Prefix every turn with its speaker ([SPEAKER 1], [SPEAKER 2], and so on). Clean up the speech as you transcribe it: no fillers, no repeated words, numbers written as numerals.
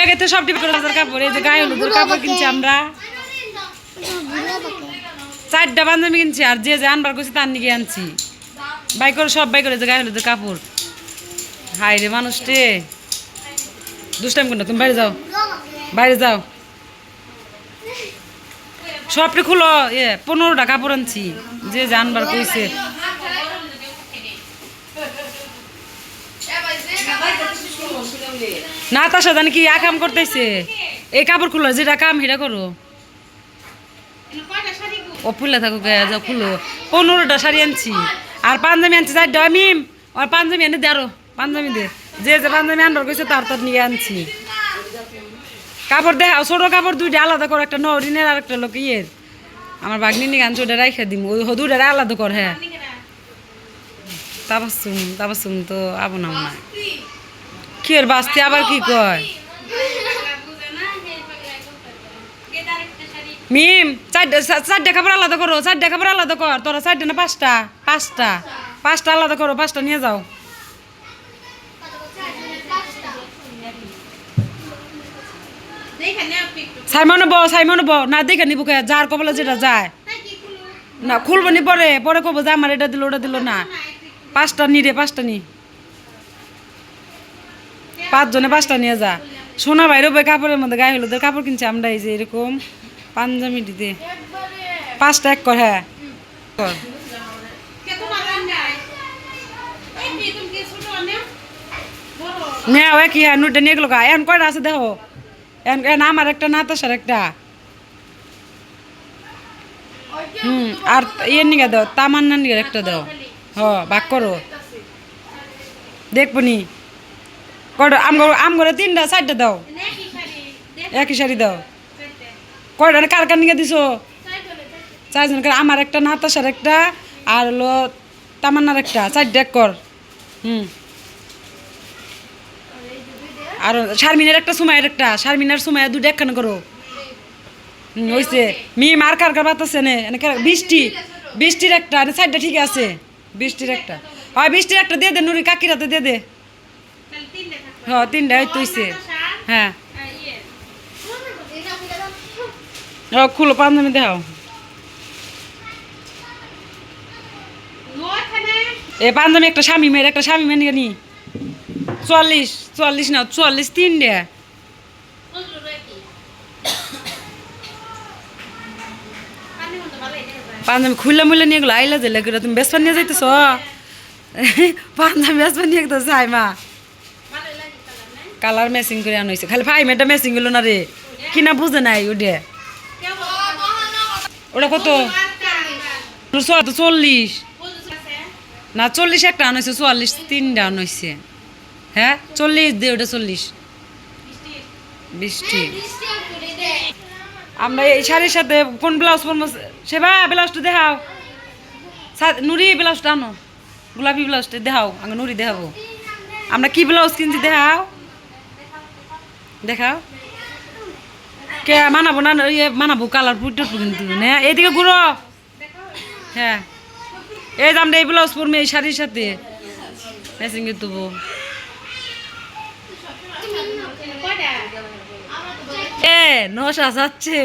[SPEAKER 1] ব্যাগে তো সব টিপ করে কাপড়, এই যে গায়ে হলুদের কাপড় কিনছি আমরা, 4টা পাঞ্জাবি কিনছি, আর যে যে আনবার করছি তার নিকে আনছি, বাই করে সব বাই করে যে গায়ে হলুদের কাপড়। হাই রে মানুষ রে, দুষ্টাইম করো না, তুমি বাইরে যাও, বাইরে যাও, সবটি খুলো। 15টা কাপড় আনছি, যে জানবার কইছে। না তার সাথে কি কাম করতেছে, এই কাপড় খুলো, যেটা কাম সেটা করো। ও ফুলে থাকুক, যাও খুলো। 15টা শাড়ি আনছি, আর পাঞ্জাবি আনছি 4টা। আমি আর পাঞ্জাবি এনে দে, আরো পাঞ্জাবি দে, যে যে পাঞ্জাবি আনবার কইছে তার তার নিয়ে আনছি। কাপড় দেখাও, ছোট কাপড় 2টা আলাদা কর, একটা নরিনের আর একটা লোক ইয়ের। আমার বাগনি নিয়ে আনছি, ওটা রাইখা দিম, ওই 2টা আলাদা কর। হ্যাঁ তাবাসুম তো আবো না মনে হয়। কি এর বাস্তি আবার কি কয় মিম, 4টা কাপড় আলাদা করো, 4টা কাপড় আলাদা কর। তোরা 4টা না 5টা? 5টা আলাদা করো, 5টা নিয়ে যাও। সাইমন বউ না দেখে নিবো, যার কপালে যেটা যায় না খুলবো নি, পরে পরে কবো যে আমার এটা দিল ওটা দিল না। 5টা নি রে, 5টা নি, 5 জনে 5টা নিয়ে যা। সোনা বাইরে বই কাপড়ের মধ্যে গায়ে হলুদের কাপড় কিনছি আমরা, এই যে এরকম পাঞ্জাবি দিতে। 5টা এক কর। হ্যাঁ কর। নেও কি? হ্যাঁ নুটটা নিয়ে গেলো। এখন কয়টা আছে দেখো, এখন আমার একটা, নাতাশার একটা। আর ইয়ের নিকে দাও, তামান্নার নিকে একটা দাও। ভাগ করো, দেখবো নি কয়টা। আমগরে 3টা 4টা দাও, একই শাড়ি দাও। কয়টা কার কার নিকে দিছো? 4 জন। আমার একটা, নাতাশার একটা, আর হলো তামান্নার একটা। 4টা এক কর। আর শারমিনের একটা, সুমাইয়ের একটা। শারমিনার সুমাইয়া 2টা একখানে করো। হইছে। মিম আর কার কার বাতাসে নে, বৃষ্টির একটা, 4টা ঠিক আছে। বৃষ্টির একটা, হয় বৃষ্টির একটা দিয়ে দে, নুরি কাকিরাতে দিয়ে দে। 3টা হয়তো হইছে। হ্যাঁ খুলো, পাঞ্জাবি দেখাও। পাঞ্জাবি একটা শামিমের, একটা শামিমের নিয়ে নি। 44 না 44, 3টা। পাঞ্জাবি খুললে মুলে নিয়ে গেলো, আইলা জেলে করে তুমি বেসপা নিয়ে যাইতেছ। পাঞ্জাবি বেসপা নিয়ে গেতো মা, কালার ম্যাচিং করে আনাইছে। খালি ভাই মেয়েটা ম্যাচিং গেল না রে, কিনা বুঝে নাই ওটা। ওটা কত? 40 না 40 একটা আনাইছে, 44 3টা আনাইছে। হ্যাঁ 40 দে, ওটা 40 বৃষ্টি। আমরা এই শাড়ির সাথে কোন ব্লাউজ পরবো? সেবা ব্লাউজটা দেখাও, নুরি ব্লাউজটা আনো, গোলাপি ব্লাউজটা দেখাও। আগে নুরি দেখাবো আমরা কি ব্লাউজ কিনছি, দেখাও দেখাও। কে মানাবো না? মানাবো কালার পুটু কিন্তু না, এইদিকে ঘুরো। হ্যাঁ এই যে আমরা এই ব্লাউজ পরবো এই শাড়ির সাথে ম্যাচিং দেবো। নশা যাচ্ছে।